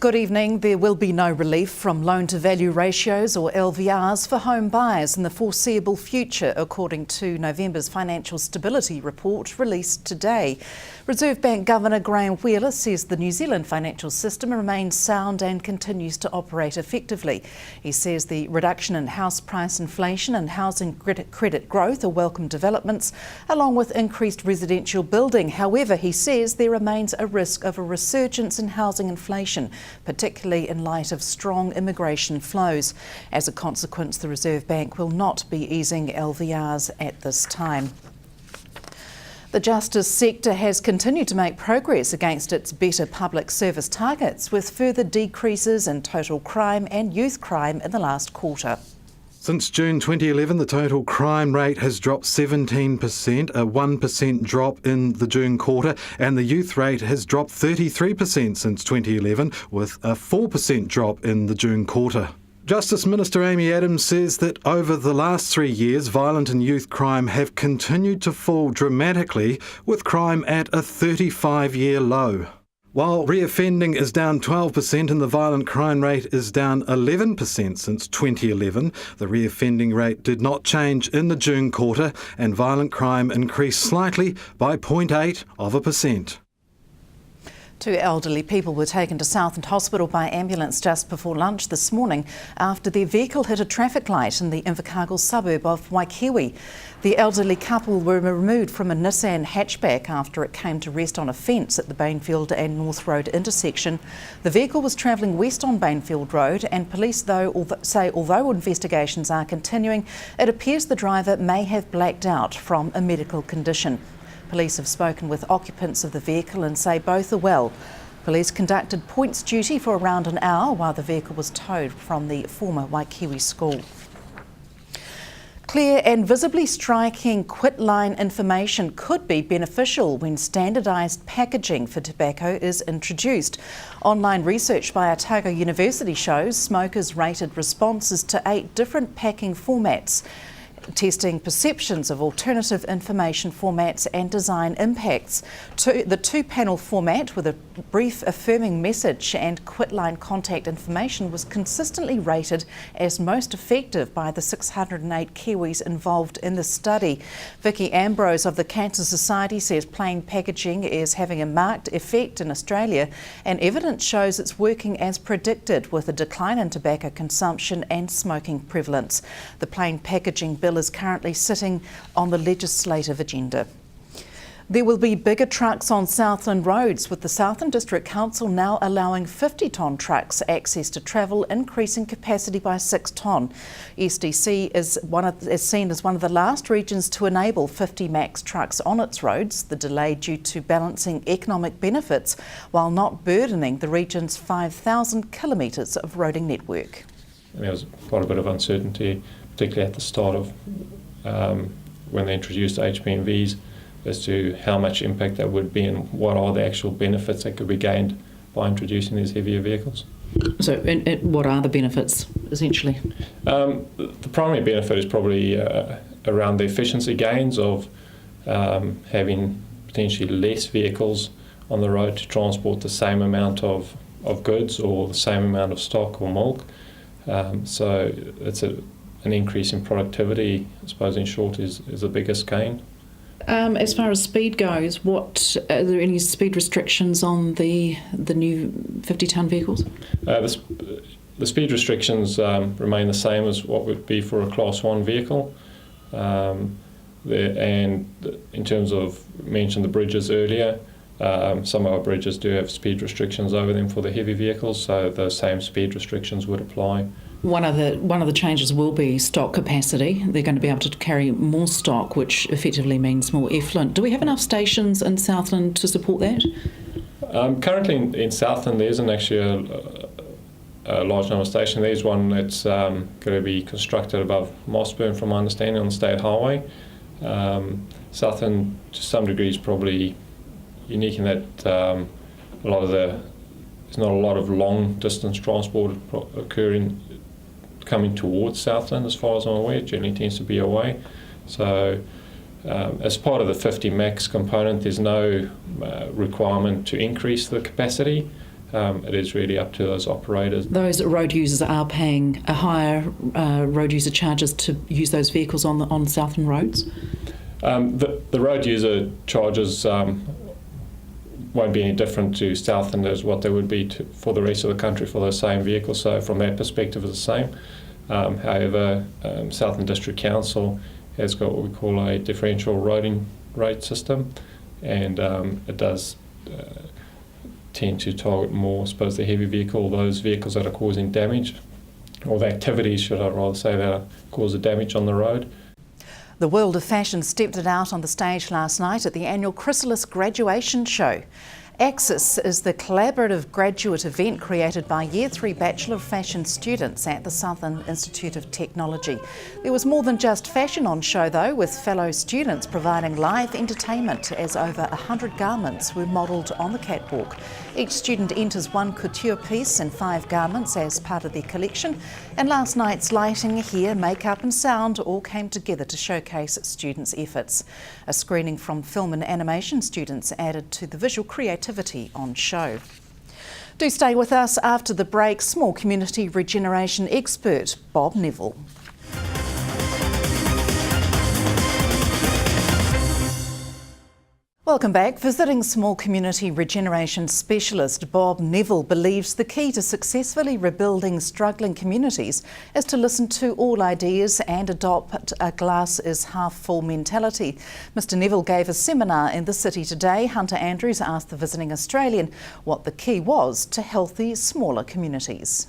Good evening. There will be no relief from loan-to-value ratios or LVRs for home buyers in the foreseeable future, according to November's Financial Stability Report released today. Reserve Bank Governor Graham Wheeler says the New Zealand financial system remains sound and continues to operate effectively. He says the reduction in house price inflation and housing credit growth are welcome developments, along with increased residential building. However, he says there remains a risk of a resurgence in housing inflation, particularly in light of strong immigration flows. As a consequence, the Reserve Bank will not be easing LVRs at this time. The justice sector has continued to make progress against its better public service targets, with further decreases in total crime and youth crime in the last quarter. Since June 2011, the total crime rate has dropped 17%, a 1% drop in the June quarter, and the youth rate has dropped 33% since 2011, with a 4% drop in the June quarter. Justice Minister Amy Adams says that over the last 3 years, violent and youth crime have continued to fall dramatically, with crime at a 35-year low. While reoffending is down 12% and the violent crime rate is down 11% since 2011, the reoffending rate did not change in the June quarter, and violent crime increased slightly by 0.8%. Two elderly people were taken to Southland Hospital by ambulance just before lunch this morning after their vehicle hit a traffic light in the Invercargill suburb of Waikiwi. The elderly couple were removed from a Nissan hatchback after it came to rest on a fence at the Bainfield and North Road intersection. The vehicle was travelling west on Bainfield Road, and police say although investigations are continuing, it appears the driver may have blacked out from a medical condition. Police have spoken with occupants of the vehicle and say both are well. Police conducted points duty for around an hour while the vehicle was towed from the former Waikiwi school. Clear and visibly striking quitline information could be beneficial when standardised packaging for tobacco is introduced. Online research by Otago University shows smokers rated responses to 8 different packing formats, testing perceptions of alternative information formats and design impacts. The 2-panel format with a brief affirming message and quitline contact information was consistently rated as most effective by the 608 Kiwis involved in the study. Vicky Ambrose of the Cancer Society says plain packaging is having a marked effect in Australia, and evidence shows it's working as predicted, with a decline in tobacco consumption and smoking prevalence. The plain packaging bill is currently sitting on the legislative agenda. There will be bigger trucks on Southland roads, with the Southland District Council now allowing 50-tonne trucks access to travel, increasing capacity by 6 tonne. SDC is seen as one of the last regions to enable 50 max trucks on its roads, the delay due to balancing economic benefits while not burdening the region's 5,000 kilometres of roading network. There was quite a bit of uncertainty, particularly at the start of when they introduced HPMVs, as to how much impact that would be and what are the actual benefits that could be gained by introducing these heavier vehicles. So what are the benefits, essentially? The primary benefit is probably around the efficiency gains of having potentially less vehicles on the road to transport the same amount of goods or the same amount of stock or milk. So it's an increase in productivity, I suppose, in short, is the biggest gain. As far as speed goes, are there any speed restrictions on the new 50-tonne vehicles? The speed restrictions remain the same as what would be for a Class 1 vehicle. And in terms of, mentioned the bridges earlier, some of our bridges do have speed restrictions over them for the heavy vehicles, so those same speed restrictions would apply. One of the changes will be stock capacity. They're going to be able to carry more stock, which effectively means more effluent. Do we have enough stations in Southland to support that? Currently in Southland there isn't actually a large number of stations. There's one that's going to be constructed above Mossburn, from my understanding, on the State Highway. Southland, to some degree, is probably unique in that there's not a lot of long distance transport coming towards Southland, as far as I'm aware. It generally tends to be away. So as part of the 50 max component, there's no requirement to increase the capacity. it is really up to those operators. Those road users are paying a higher road user charges to use those vehicles on Southland roads? The road user charges won't be any different to Southland as what they would be for the rest of the country for those same vehicles. So from that perspective, it's the same. However, Southland District Council has got what we call a differential roading rate system, and it does tend to target more, I suppose, the heavy vehicle, those vehicles that are causing damage, or the activities, should I rather say, that cause the damage on the road. The world of fashion stepped it out on the stage last night at the annual Chrysalis graduation show. Axis is the collaborative graduate event created by Year 3 Bachelor of Fashion students at the Southland Institute of Technology. There was more than just fashion on show though, with fellow students providing live entertainment as over 100 garments were modelled on the catwalk. Each student enters one couture piece and 5 garments as part of their collection, and last night's lighting, hair, makeup and sound all came together to showcase students' efforts. A screening from film and animation students added to the visual creativity on show. Do stay with us after the break. Small community regeneration expert Bob Neville. Welcome back. Visiting small community regeneration specialist Bob Neville believes the key to successfully rebuilding struggling communities is to listen to all ideas and adopt a glass is half full mentality. Mr Neville gave a seminar in the city today. Hunter Andrews asked the visiting Australian what the key was to healthy, smaller communities.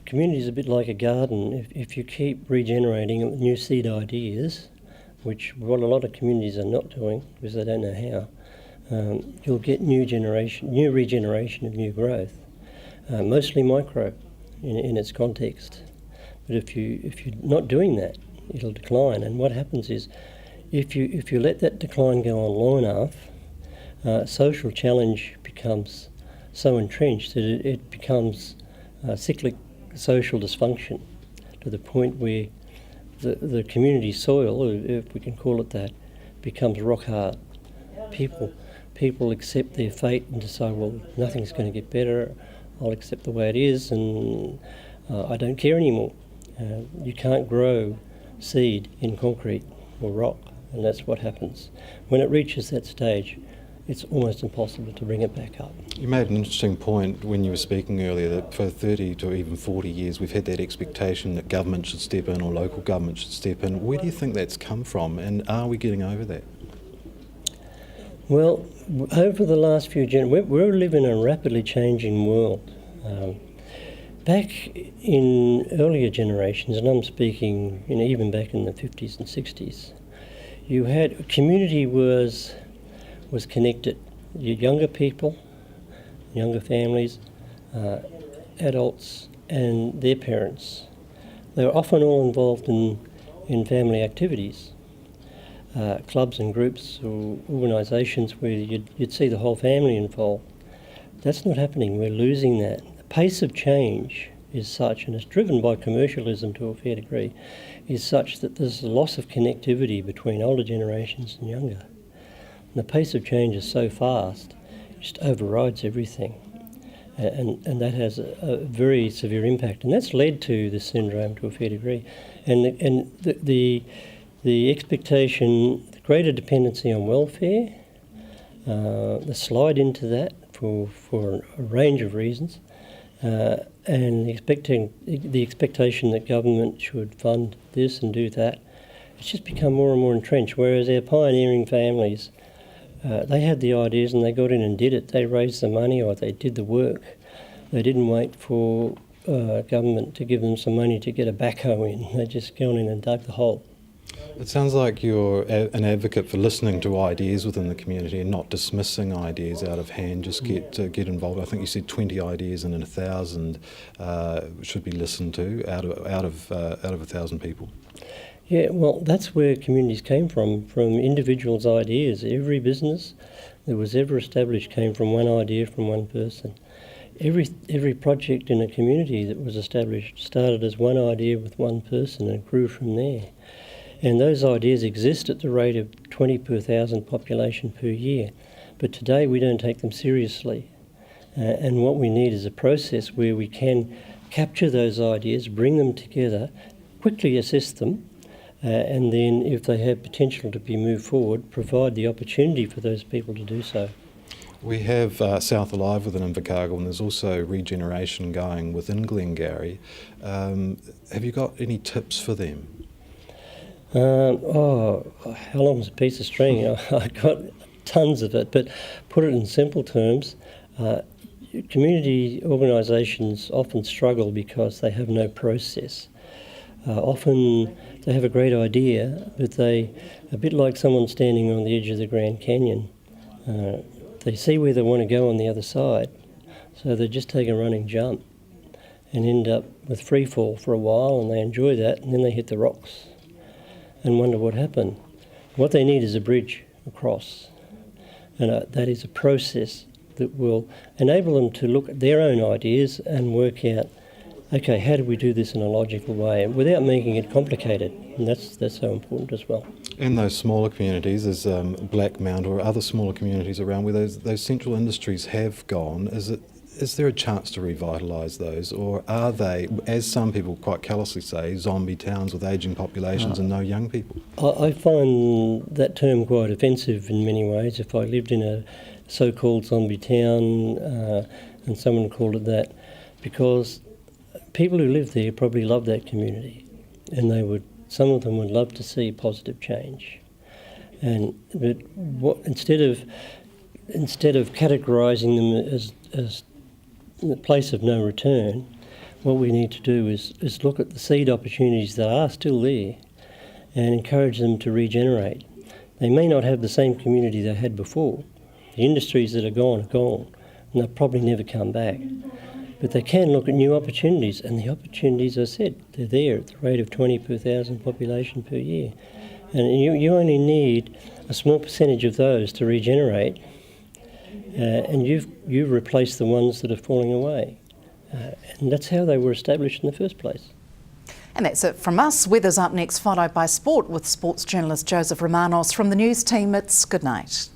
Community is a bit like a garden. If you keep regenerating new seed ideas, which what a lot of communities are not doing because they don't know how, you'll get new regeneration of new growth, mostly micro in its context. But if you're not doing that, it'll decline. And what happens is, if you let that decline go on long enough, social challenge becomes so entrenched that it becomes cyclic social dysfunction to the point where the community soil, if we can call it that, becomes rock hard. People accept their fate and decide, well, nothing's going to get better, I'll accept the way it is, and I don't care anymore. You can't grow seed in concrete or rock, and that's what happens. When it reaches that stage, it's almost impossible to bring it back up. You made an interesting point when you were speaking earlier that for 30 to even 40 years we've had that expectation that government should step in or local government should step in. Where do you think that's come from, and are we getting over that? Well, over the last few generations, we live in a rapidly changing world. Back in earlier generations, and I'm speaking even back in the 50s and 60s, you had community was connected. Younger people, younger families, adults and their parents. They were often all involved in family activities, clubs and groups or organisations where you'd see the whole family involved. That's not happening. We're losing that. The pace of change is such, and it's driven by commercialism to a fair degree, is such that there's a loss of connectivity between older generations and younger. And the pace of change is so fast, it just overrides everything. And that has a very severe impact. And that's led to this syndrome to a fair degree. And the expectation, the greater dependency on welfare, the slide into that for a range of reasons, and the expectation that government should fund this and do that, it's just become more and more entrenched. Whereas our pioneering families, they had the ideas and they got in and did it. They raised the money or they did the work. They didn't wait for government to give them some money to get a backhoe in. They just gone in and dug the hole. It sounds like you're an advocate for listening to ideas within the community and not dismissing ideas out of hand. Just get involved. I think you said 20 ideas and 1,000 should be listened to out of 1,000 people. Yeah, well, that's where communities came from individuals' ideas. Every business that was ever established came from one idea from one person. Every project in a community that was established started as one idea with one person and grew from there. And those ideas exist at the rate of 20 per 1,000 population per year. But today we don't take them seriously. And what we need is a process where we can capture those ideas, bring them together, quickly assess them, and then if they have potential to be moved forward, provide the opportunity for those people to do so. We have South Alive within Invercargill, and there's also regeneration going within Glengarry. Have you got any tips for them? How long's a piece of string? I've got tons of it, but put it in simple terms, community organisations often struggle because they have no process. Often they have a great idea, but a bit like someone standing on the edge of the Grand Canyon, they see where they want to go on the other side, so they just take a running jump and end up with free fall for a while, and they enjoy that, and then they hit the rocks and wonder what happened. What they need is a bridge across, and that is a process that will enable them to look at their own ideas and work out, okay, how do we do this in a logical way without making it complicated? And that's so important as well. In those smaller communities, there's Blackmount or other smaller communities around where those central industries have gone. Is there a chance to revitalise those, or are they, as some people quite callously say, zombie towns with ageing populations and no young people? I find that term quite offensive in many ways. If I lived in a so-called zombie town and someone called it that, because people who live there probably love that community, and some of them would love to see positive change. But instead of categorising them as a place of no return, what we need to do is look at the seed opportunities that are still there and encourage them to regenerate. They may not have the same community they had before. The industries that are gone, and they'll probably never come back. But they can look at new opportunities, and the opportunities, I said, they're there at the rate of 20 per thousand population per year. And you only need a small percentage of those to regenerate, and you've replaced the ones that are falling away. And that's how they were established in the first place. And that's it from us. Weather's up next, followed by sport with sports journalist Joseph Romanos. From the news team, it's good night.